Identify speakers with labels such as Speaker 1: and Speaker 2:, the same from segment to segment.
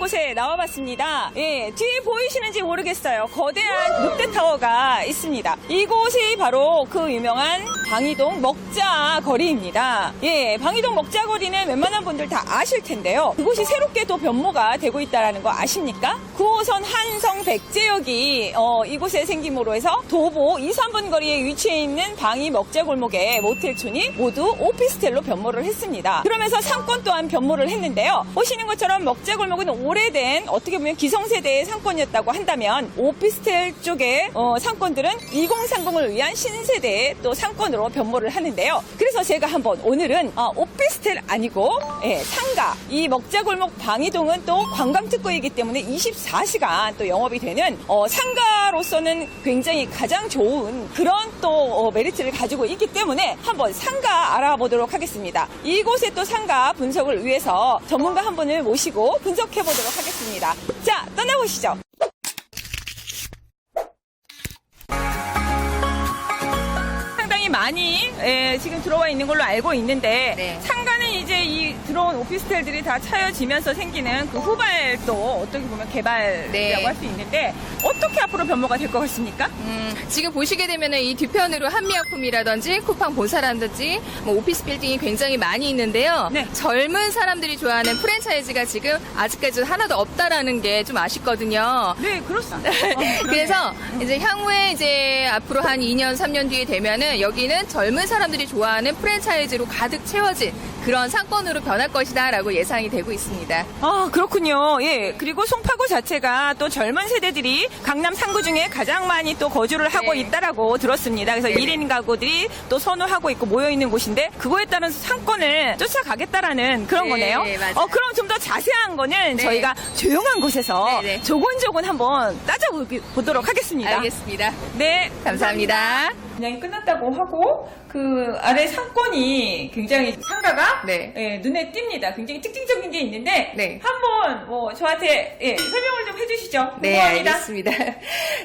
Speaker 1: 곳에 나와봤습니다. 예, 뒤에 보이시는지 모르겠어요. 거대한 롯데타워가 있습니다. 이곳이 바로 그 유명한 방이동 먹자 거리입니다. 예, 방이동 먹자 거리는 웬만한 분들 다 아실 텐데요. 그곳이 새롭게 또 변모가 되고 있다는 거 아십니까? 9호선 한성 백제역이 이곳에 생김으로 해서 도보 2, 3분 거리에 위치해 있는 방이 먹자 골목의 모텔촌이 모두 오피스텔로 변모를 했습니다. 그러면서 상권 또한 변모를 했는데요. 보시는 것처럼 먹자 골목은 오래된 어떻게 보면 기성세대의 상권이었다고 한다면 오피스텔 쪽의 상권들은 2030을 위한 신세대의 또 상권으로 변모를 하는데요. 그래서 제가 한번 오늘은 오피스텔 아니고 상가, 이 먹자 골목 방이동은 또 관광특구이기 때문에 24시간 또 영업이 되는 상가로서는 굉장히 가장 좋은 그런 또 메리트를 가지고 있기 때문에 한번 상가 알아보도록 하겠습니다. 이곳의 또 상가 분석을 위해서 전문가 한 분을 모시고 분석해 보도록 하겠습니다. 자, 떠나보시죠. 상당히 많이 지금 들어와 있는 걸로 알고 있는데
Speaker 2: 네.
Speaker 1: 상가는 이제 이 들어온 오피스텔들이 다 차여지면서 생기는 그 후발도 어떻게 보면 개발이라고
Speaker 2: 네.
Speaker 1: 할 수 있는데 어떻게 앞으로 변모가 될 것 같습니까?
Speaker 2: 지금 보시게 되면은 이 뒤편으로 한미약품이라든지 쿠팡 본사라든지 뭐 오피스 빌딩이 굉장히 많이 있는데요.
Speaker 1: 네.
Speaker 2: 젊은 사람들이 좋아하는 프랜차이즈가 지금 아직까지 하나도 없다라는 게 좀 아쉽거든요.
Speaker 1: 네, 그렇습니다.
Speaker 2: 그래서 이제 향후에 이제 앞으로 한 2년, 3년 뒤에 되면은 여기는 젊은 사람들이 좋아하는 프랜차이즈로 가득 채워진 그런 상권으로 변할 것이다라고 예상이 되고 있습니다.
Speaker 1: 아, 그렇군요. 예. 그리고 송파구 자체가 또 젊은 세대들이 강남 3구 중에 가장 많이 또 거주를 하고
Speaker 2: 네.
Speaker 1: 있다라고 들었습니다. 그래서
Speaker 2: 네.
Speaker 1: 1인 가구들이 또 선호하고 있고 모여 있는 곳인데 그거에 따른 상권을 쫓아가겠다라는 그런
Speaker 2: 네,
Speaker 1: 거네요.
Speaker 2: 맞아요.
Speaker 1: 그럼 좀 더 자세한 거는
Speaker 2: 네.
Speaker 1: 저희가 조용한 곳에서
Speaker 2: 네, 네.
Speaker 1: 조곤조곤 한번 따져보도록 하겠습니다.
Speaker 2: 알겠습니다.
Speaker 1: 네,
Speaker 2: 감사합니다.
Speaker 1: 그냥 끝났다고 하고 그 아래 상권이 굉장히 상가가
Speaker 2: 네.
Speaker 1: 눈에 띕니다. 굉장히 특징적인 게 있는데
Speaker 2: 네.
Speaker 1: 한번 저한테 설명을 좀 해주시죠.
Speaker 2: 네,
Speaker 1: 궁금합니다.
Speaker 2: 알겠습니다.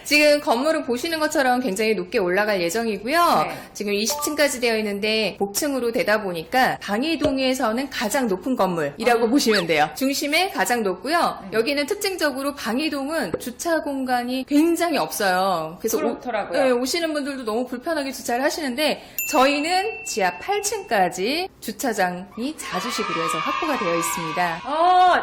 Speaker 2: 지금 건물을 보시는 것처럼 굉장히 높게 올라갈 예정이고요.
Speaker 1: 네.
Speaker 2: 지금 20층까지 되어 있는데 복층으로 되다 보니까 방이동에서는 가장 높은 건물이라고 보시면 돼요. 중심에 가장 높고요. 여기는 특징적으로 방이동은 주차 공간이 굉장히 없어요. 그래서
Speaker 1: 그렇더라고요.
Speaker 2: 오시는 분들도 너무 불편하게 주차를 하시는데 저희는 지하 8층까지 주차장이 자주식으로 해서 확보가 되어 있습니다.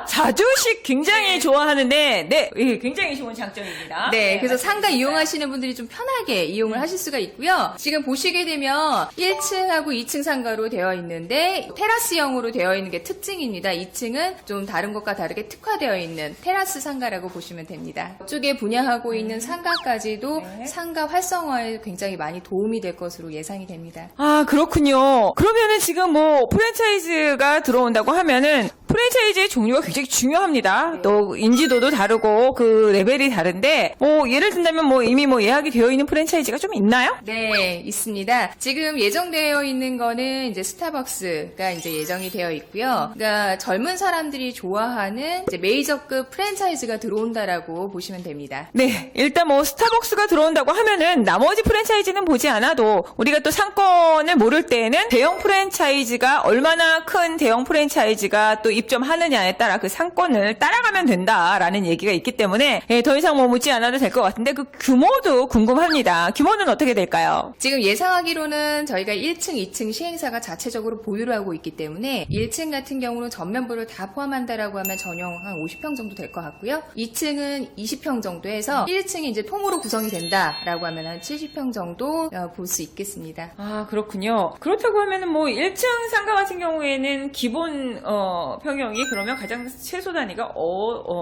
Speaker 1: 자주식 굉장히 좋아하는데 네, 굉장히 좋은 장점입니다.
Speaker 2: 네, 그래서 상가
Speaker 1: 맞습니다.
Speaker 2: 이용하시는 분들이 좀 편하게 이용을 하실 수가 있고요. 지금 보시게 되면 1층하고 2층 상가로 되어 있는데 테라스형으로 되어 있는 게 특징입니다. 2층은 좀 다른 것과 다르게 특화되어 있는 테라스 상가라고 보시면 됩니다. 이쪽에 분양하고 있는 상가까지도
Speaker 1: 네.
Speaker 2: 상가 활성화에 굉장히 많이 도움이 될 것으로 예상이 됩니다.
Speaker 1: 아, 그렇군요. 그러면은 지금 프랜차이즈가 들어온다고 하면은 프랜차이즈의 종류가 굉장히 중요합니다.
Speaker 2: 네.
Speaker 1: 또 인지도도 다르고 그 레벨이 다른데 예를 든다면 이미 예약이 되어 있는 프랜차이즈가 좀 있나요?
Speaker 2: 네, 있습니다. 지금 예정되어 있는 거는 이제 스타벅스가 이제 예정이 되어 있고요. 그러니까 젊은 사람들이 좋아하는 이제 메이저급 프랜차이즈가 들어온다라고 보시면 됩니다.
Speaker 1: 네, 일단 스타벅스가 들어온다고 하면은 나머지 프랜차이즈는 보지 않아도 우리가 또 상권을 모를 때에는 대형 프랜차이즈가 얼마나 큰 대형 프랜차이즈가 또 입점하느냐에 따라 그 상권을 따라가면 된다라는 얘기가 있기 때문에 더 이상 묻지 않아도 될 것 같은데 그 규모도 궁금합니다. 규모는 어떻게 될까요?
Speaker 2: 지금 예상하기로는 저희가 1층, 2층 시행사가 자체적으로 보유를 하고 있기 때문에 1층 같은 경우는 전면부를 다 포함한다라고 하면 전용 한 50평 정도 될 것 같고요. 2층은 20평 정도 해서 1층이 이제 통으로 구성이 된다라고 하면 한 70평 정도 볼 수 있겠습니다.
Speaker 1: 아, 그렇군요. 그렇다고 하면은 1층 상가 같은 경우에는 기본 평형이 그러면 가장 최소 단위가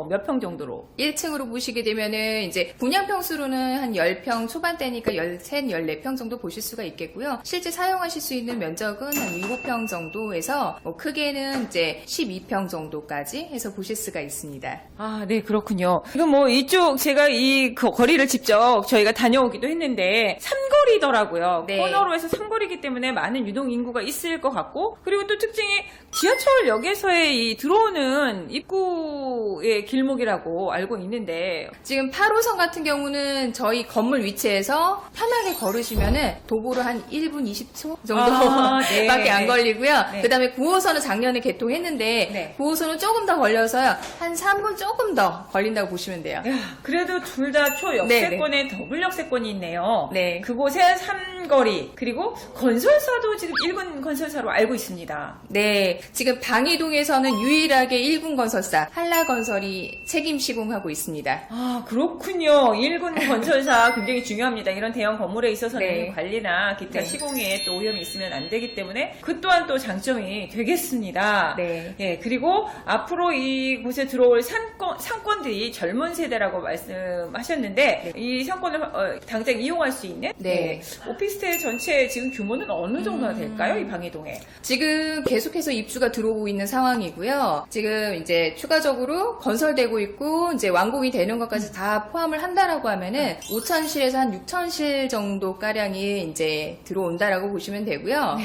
Speaker 1: 몇 평 정도로?
Speaker 2: 1층으로 보시게 되면은 이제 분양 평수로는 한 10평 초반대니까 13, 14평 정도 보실 수가 있겠고요. 실제 사용하실 수 있는 면적은 한 7평 정도에서 크게는 이제 12평 정도까지 해서 보실 수가 있습니다.
Speaker 1: 아, 네, 그렇군요. 이거 이쪽 제가 이 거리를 직접 저희가 다녀오기도 했는데 삼거리더라고요.
Speaker 2: 네.
Speaker 1: 코너로 해서 삼거리이기 때문에 많은 유동 인구가 있을 것 같고 그리고 또 특징이 지하철역에서의 사람들이 들어오는 입구의 길목이라고 알고 있는데
Speaker 2: 지금 8호선 같은 경우는 저희 건물 위치에서 편하게 걸으시면은 도보로 한 1분 20초 정도밖에
Speaker 1: 네.
Speaker 2: 안 걸리고요.
Speaker 1: 네.
Speaker 2: 그 다음에 9호선은 작년에 개통했는데
Speaker 1: 네.
Speaker 2: 9호선은 조금 더 걸려서요. 한 3분 조금 더 걸린다고 보시면 돼요.
Speaker 1: 야, 그래도 둘 다 초역세권에 더블 역세권이 있네요.
Speaker 2: 네.
Speaker 1: 그곳에 삼거리 그리고 건설사도 지금 1군 건설사로 알고 있습니다.
Speaker 2: 네, 지금 방이동에서는 유일하게 1군 건설사 한라건설이 책임 시공하고 있습니다.
Speaker 1: 아, 그렇군요. 1군 건설사 굉장히 중요합니다. 이런 대형 건물에 있어서는
Speaker 2: 네.
Speaker 1: 관리나 기타
Speaker 2: 네.
Speaker 1: 시공에 또 오염이 있으면 안 되기 때문에 그 또한 또 장점이 되겠습니다.
Speaker 2: 네.
Speaker 1: 예, 그리고 앞으로 이곳에 들어올 상권들이 젊은 세대라고 말씀하셨는데 이 상권을 당장 이용할 수 있는
Speaker 2: 네.
Speaker 1: 오피스텔 전체 지금 규모는 어느 정도나 될까요? 이 방이동에?
Speaker 2: 지금 계속해서 입주가 들어오고 있는 상황이고요. 지금 이제 추가적으로 건설되고 있고 이제 완공이 되는 것까지 다 포함을 한다라고 하면은 5,000실에서 한 6,000실 정도 가량이 이제 들어온다라고 보시면 되고요.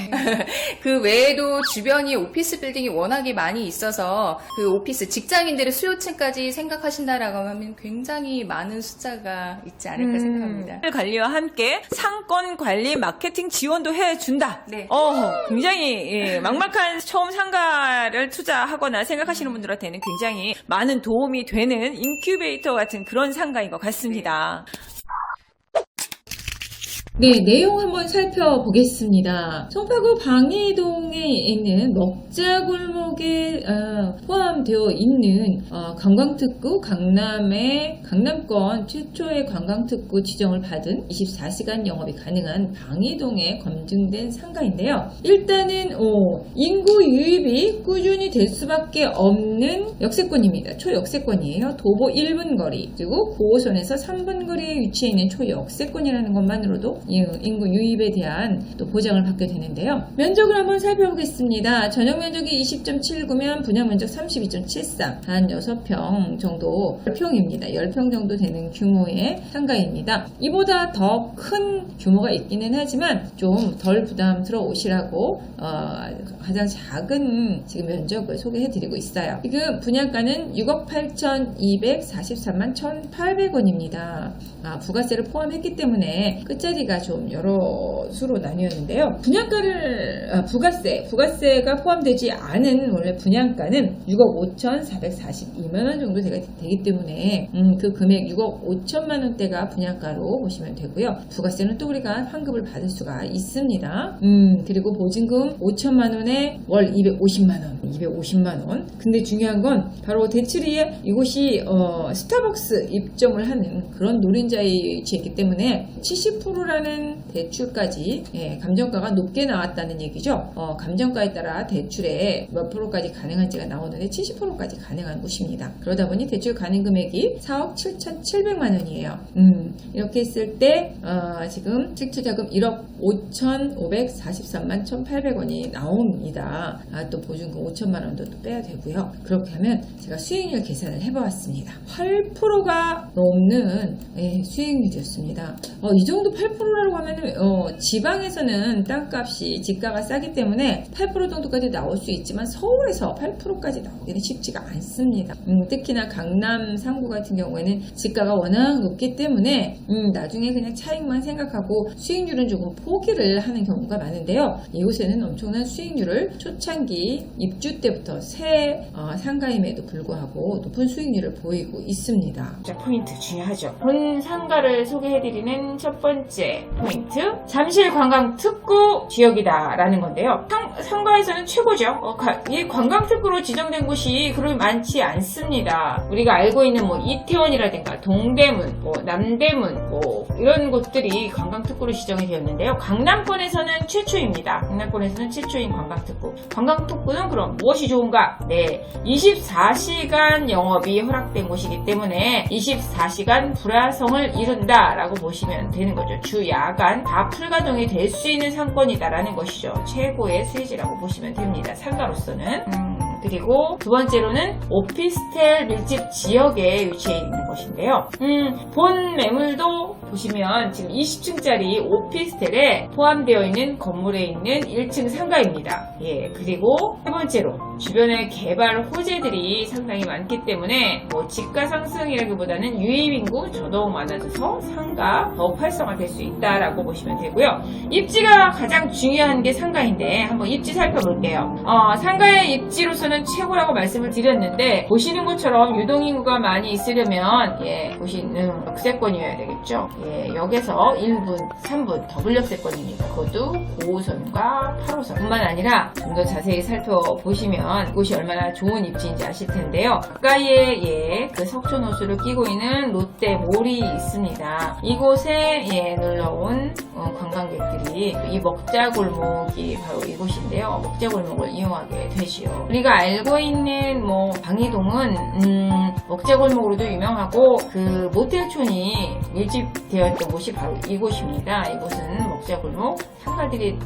Speaker 2: 그 외에도 주변이 오피스 빌딩이 워낙에 많이 있어서 그 오피스 직장인들의 수요층까지 생각하신다라고 하면 굉장히 많은 숫자가 있지 않을까 생각합니다.
Speaker 1: 관리와 함께 상권 관리 마케팅 지원도 해준다.
Speaker 2: 네.
Speaker 1: 굉장히 막막한 처음 상가를 투자하거나 생각하시는 분들한테는 굉장히 많은 도움이 되는 인큐베이터 같은 그런 상가인 것 같습니다.
Speaker 3: 네, 내용 한번 살펴보겠습니다. 송파구 방이동에 있는 먹자골목에 포함되어 있는 관광특구 강남권 최초의 관광특구 지정을 받은 24시간 영업이 가능한 방이동에 검증된 상가인데요. 일단은 인구 유입이 꾸준히 될 수밖에 없는 역세권입니다. 초역세권이에요. 도보 1분 거리 그리고 9호선에서 3분 거리에 위치해 있는 초역세권이라는 것만으로도 인구 유입에 대한 또 보장을 받게 되는데요. 면적을 한번 살펴보겠습니다. 전용 면적이 20.79면 분양 면적 32.73, 한 6평 정도 10평입니다. 10평 정도 되는 규모의 상가입니다. 이보다 더 큰 규모가 있기는 하지만 좀 덜 부담스러우시라고 가장 작은 지금 면적을 소개해드리고 있어요. 지금 분양가는 6억 8,243만 1,800원입니다. 부가세를 포함했기 때문에 끝자리가 좀 여러 수로 나뉘었는데요. 분양가를 부가세가 포함되지 않은 원래 분양가는 6억 5,442만원 정도 되기 때문에 그 금액 6억 5천만 원대가 분양가로 보시면 되고요. 부가세는 또 우리가 환급을 받을 수가 있습니다. 그리고 보증금 5천만 원에 월 250만 원. 근데 중요한 건 바로 대출이에 이곳이 스타벅스 입점을 하는 그런 노린자에 위치했기 때문에 70%라는 대출까지 감정가가 높게 나왔다는 얘기죠. 감정가에 따라 대출에 몇 프로까지 가능한지가 나오는데 70%까지 가능한 곳입니다. 그러다 보니 대출 가능 금액이 4억 7,700만 원이에요. 이렇게 했을 때 지금 실투자금 1억 5,543만 1,800원이 나옵니다. 또 보증금 5천만 원도 또 빼야 되고요. 그렇게 하면 제가 수익률 계산을 해보았습니다. 8%가 넘는 수익률이었습니다. 이 정도 8%라고 하면은 지방에서는 땅값이 집가가 싸기 때문에 8% 정도까지 나올 수 있지만 서울에서 8%까지 나오기는 쉽지가 않습니다. 특히나 강남 3구 같은 경우에는 집가가 워낙 높기 때문에 나중에 그냥 차익만 생각하고 수익률은 조금 포기를 하는 경우가 많은데요. 이곳에는 엄청난 수익률을 초창기 입주 때부터 새 상가임에도 불구하고 높은 수익률을 보이고 있습니다.
Speaker 1: 자, 포인트 중요하죠. 본 상가를 소개해드리는 첫 번째 포인트, 잠실 관광 특구 지역이다라는 건데요. 상가에서는 최고죠. 이 관광 특구로 지정된 곳이 그렇게 많지 않습니다. 우리가 알고 있는 이태원이라든가 동대문, 남대문 이런 곳들이 관광 특구로 지정이 되었는데요. 강남권에서는 최초입니다. 강남권에서는 최초인 관광 특구. 관광 특구는 그럼 무엇이 좋은가? 24시간 영업이 허락된 곳이기 때문에 24시간 불화성을 이룬다라고 보시면 되는 거죠. 주 야간 다 풀가동이 될 수 있는 상권이다라는 것이죠. 최고의 수혜지라고 보시면 됩니다. 상가로서는. 그리고 두 번째로는 오피스텔 밀집 지역에 위치해 있는 것인데요. 본 매물도
Speaker 3: 보시면 지금 20층짜리 오피스텔에 포함되어 있는 건물에 있는 1층 상가입니다. 예, 그리고 세 번째로 주변에 개발 호재들이 상당히 많기 때문에 뭐 집가 상승이라기보다는 유입인구 저도 많아져서 상가 더욱 활성화될 수 있다라고 보시면 되고요. 입지가 가장 중요한 게 상가인데 한번 입지 살펴볼게요. 상가의 입지로서는 최고라고 말씀을 드렸는데 보시는 것처럼 유동인구가 많이 있으려면 보시는 역세권이어야 되겠죠. 역에서 1분, 3분 더블 역세권입니다. 그것도 9호선과 8호선 뿐만 아니라 좀 더 자세히 살펴보시면 이곳이 얼마나 좋은 입지인지 아실 텐데요. 가까이에 그 석촌호수를 끼고 있는 롯데몰이 있습니다. 이곳에 놀러온 관광객들이 이 먹자골목이 바로 이곳인데요. 먹자골목을 이용하게 되지요. 우리가 알고 있는 방이동은 먹자골목으로도 유명하고 그 모텔촌이 밀집되어 있던 곳이 바로 이곳입니다. 이곳은 먹자골목, 상가들이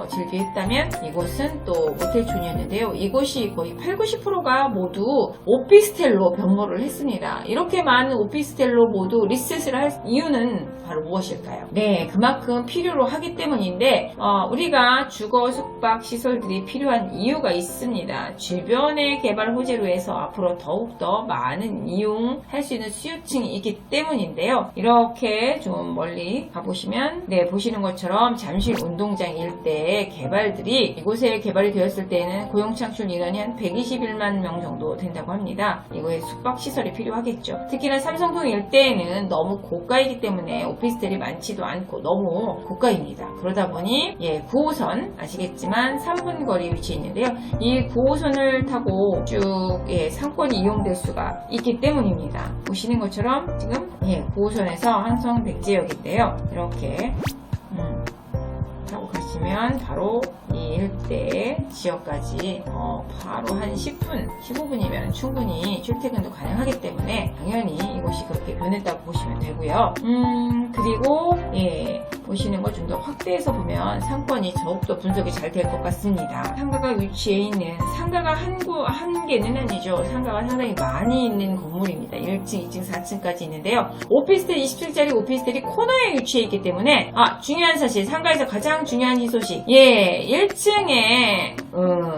Speaker 3: 즐비했다면 이곳은 또 모텔촌이었는데요. 이곳이 거의 80~90%가 모두 오피스텔로 변모를 했습니다. 이렇게 많은 오피스텔로 모두 리셋을 할 이유는 바로 무엇일까요? 네, 그만큼 필요로 하기 때문인데 우리가 주거 숙박 시설들이 필요한 이유가 있습니다. 주변의 개발 호재로 해서 앞으로 더욱더 많은 이용할 수 있는 수요층이 있기 때문인데요. 이렇게 좀 멀리 가보시면 보시는 것처럼 잠실 운동장 일대의 개발들이 이곳에 개발이 되었을 때에는 고용창출 인원이 한 121만 명 정도 된다고 합니다. 이거에 숙박시설이 필요하겠죠. 특히나 삼성동 일대에는 너무 고가이기 때문에 오피스텔이 많지도 않고 너무 고가입니다. 그러다 보니 9호선 아시겠지만 3분 거리 위치에 있는데요. 이 9호선을 타고 쭉 상권이 이용될 수가 있기 때문입니다. 보시는 것처럼 지금 9호선에서 항성 백제역인데요. 이렇게 타고 가시면 바로 이 일대 지역까지 바로 한 10분, 15분이면 충분히 출퇴근도 가능하기 때문에 당연히 이곳이 그렇게 변했다고 보시면 되고요. 그리고 보시는 걸 좀 더 확대해서 보면 상권이 더욱더 분석이 잘 될 것 같습니다. 상가가 위치해 있는 상가가 한 개는 아니죠. 상가가 상당히 많이 있는 건물입니다. 1층, 2층, 4층까지 있는데요. 오피스텔 20층짜리 오피스텔이 코너에 위치해 있기 때문에 중요한 사실, 상가에서 가장 중요한 희소식 1층에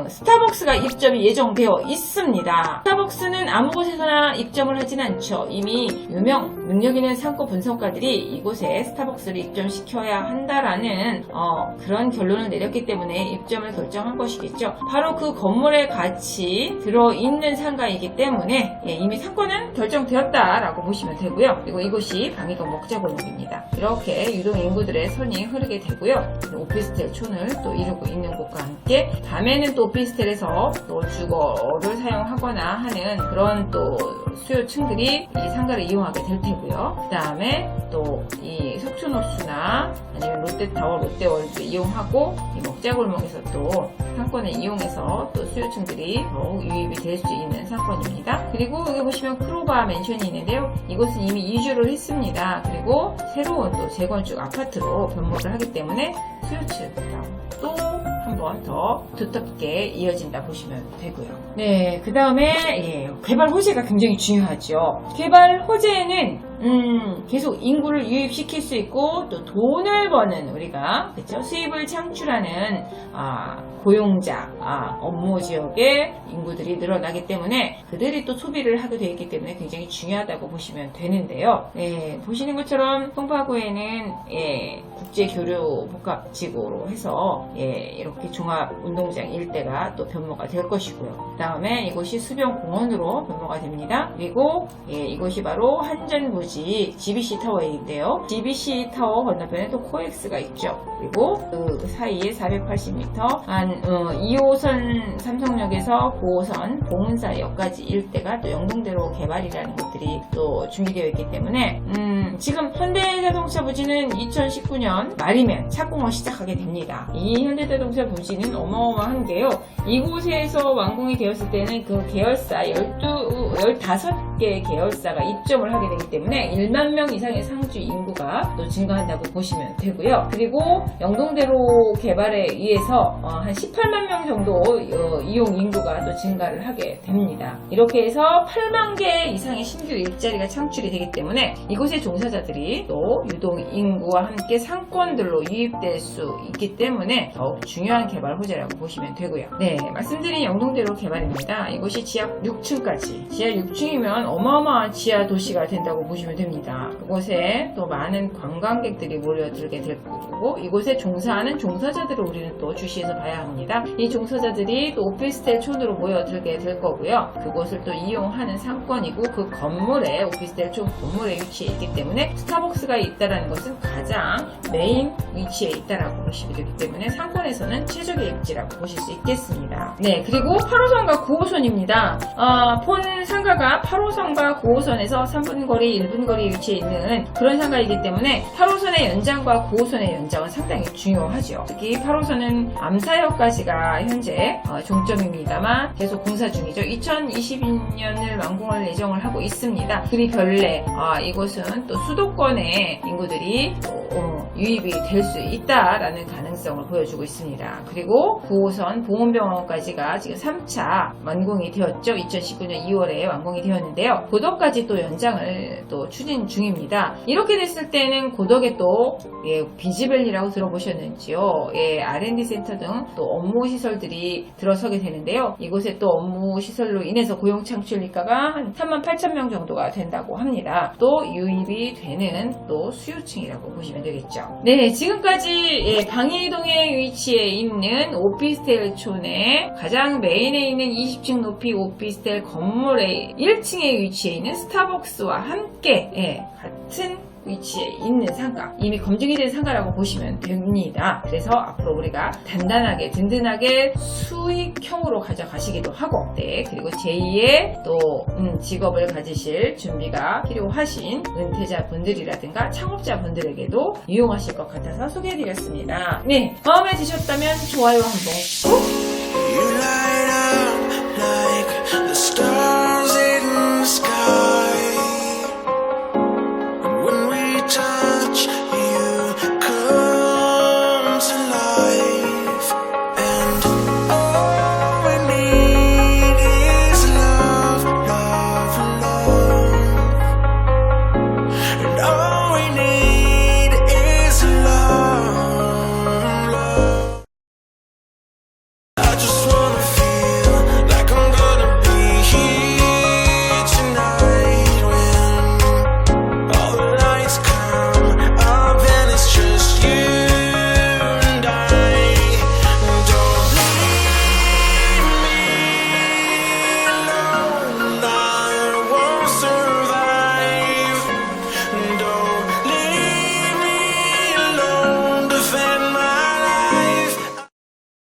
Speaker 3: 스타벅스가 입점이 예정되어 있습니다. 스타벅스는 아무 곳에서나 입점을 하진 않죠. 이미 유명, 능력 있는 상권 분석가들이 이곳에 스타벅스를 입점시켜야 한다라는 그런 결론을 내렸기 때문에 입점을 결정한 것이겠죠. 바로 그 건물에 같이 들어있는 상가이기 때문에 이미 상권은 결정되었다라고 보시면 되고요. 그리고 이곳이 방이동 먹자골목입니다. 이렇게 유동인구들의 선이 흐르게 되고요. 오피스텔 촌을 또 이루고 있는 곳과 함께 밤에는 또 오피스텔에서 또 주거를 사용하거나 하는 그런 또 수요층들이 이 상가를 이용하게 될 테고요. 그 다음에 또 이 석촌호수나 아니면 롯데타워, 롯데월드 이용하고 이 먹자골목에서 또 상권을 이용해서 또 수요층들이 더욱 유입이 될 수 있는 상권입니다. 그리고 여기 보시면 크로바 맨션이 있는데요. 이곳은 이미 이주를 했습니다. 그리고 새로운 또 재건축 아파트로 변모를 하기 때문에 수요층 또 한 번 더 두텁게 이어진다 보시면 되고요. 네, 그 다음에 개발 호재가 굉장히 중요하죠. 개발 호재는 계속 인구를 유입시킬 수 있고 또 돈을 버는 우리가 그쵸? 수입을 창출하는 고용자, 업무 지역의 인구들이 늘어나기 때문에 그들이 또 소비를 하게 되어 있기 때문에 굉장히 중요하다고 보시면 되는데요. 보시는 것처럼 송파구에는 국제교류 복합지구로 해서 이렇게 종합운동장 일대가 또 변모가 될 것이고요. 그 다음에 이곳이 수변공원으로 변모가 됩니다. 그리고 이곳이 바로 한전부지 GBC 타워인데요. GBC 타워 건너편에 또 코엑스가 있죠. 그리고 그 사이에 480m 한 2호선 삼성역에서 9호선 봉은사역까지 일대가 또 영동대로 개발이라는 것들이 또 준비되어 있기 때문에 지금 현대자동차 부지는 2019년 말이면 착공을 시작하게 됩니다. 이 현대자동차 부지는 어마어마한 게요. 이곳에서 완공이 되었을 때는 그 계열사 15개의 계열사가 입점을 하게 되기 때문에 때문에 1만 명 이상의 상주 인구가 또 증가한다고 보시면 되고요. 그리고 영동대로 개발에 의해서 한 18만 명 정도 이용 인구가 또 증가를 하게 됩니다. 이렇게 해서 8만 개 이상의 신규 일자리가 창출이 되기 때문에 이곳의 종사자들이 또 유동 인구와 함께 상권들로 유입될 수 있기 때문에 더욱 중요한 개발 호재라고 보시면 되고요. 네, 말씀드린 영동대로 개발입니다. 이곳이 지하 6층까지, 지하 6층이면 어마어마한 지하 도시가 된다고 보시면 됩니다. 그곳에 또 많은 관광객들이 몰려들게 될 거고, 이곳에 종사하는 종사자들을 우리는 또 주시해서 봐야 합니다. 이 종사자들이 또 오피스텔 촌으로 모여들게 될 거고요. 그곳을 또 이용하는 상권이고, 그 건물에, 오피스텔 촌 건물에 위치해 있기 때문에 스타벅스가 있다는 것은 가장 메인 위치에 있다라고 보시면 되기 때문에 상권에서는 최적의 입지라고 보실 수 있겠습니다. 네, 그리고 8호선과 9호선입니다. 폰 상가가 8호선과 9호선에서 3분 거리, 1분 거리에 위치해 있는 그런 상가이기 때문에 8호선의 연장과 9호선의 연장은 상당히 중요하죠. 특히 8호선은 암사역까지가 현재 종점입니다만 계속 공사 중이죠. 2022년을 완공할 예정을 하고 있습니다. 그리 별내 이곳은 또 수도권의 인구들이 유입이 될 수 있다라는 가능성을 보여주고 있습니다. 그리고 9호선 봉원병원까지가 지금 3차 완공이 되었죠. 2019년 2월에 완공이 되었는데요. 고덕까지 또 연장을 또 추진 중입니다. 이렇게 됐을 때는 고덕에 또 비지밸리라고 들어보셨는지요. R&D 센터 등 또 업무 시설들이 들어서게 되는데요. 이곳에 또 업무 시설로 인해서 고용 창출리가가 한 38,000명 정도가 된다고 합니다. 또 유입이 되는 또 수요층이라고 보시면 되겠죠. 네, 지금까지 방이동에 위치해 있는 오피스텔 촌의 가장 메인에 있는 20층 높이 오피스텔 건물의 1층에 위치해 있는 스타벅스와 함께 같은 위치에 있는 상가, 이미 검증이 된 상가라고 보시면 됩니다. 그래서 앞으로 우리가 단단하게 든든하게 수익형으로 가져가시기도 하고, 네, 그리고 제2의 또 직업을 가지실 준비가 필요하신 은퇴자분들이라든가 창업자분들에게도 유용하실 것 같아서 소개해드렸습니다. 네, 마음에 드셨다면 좋아요 한번 꾹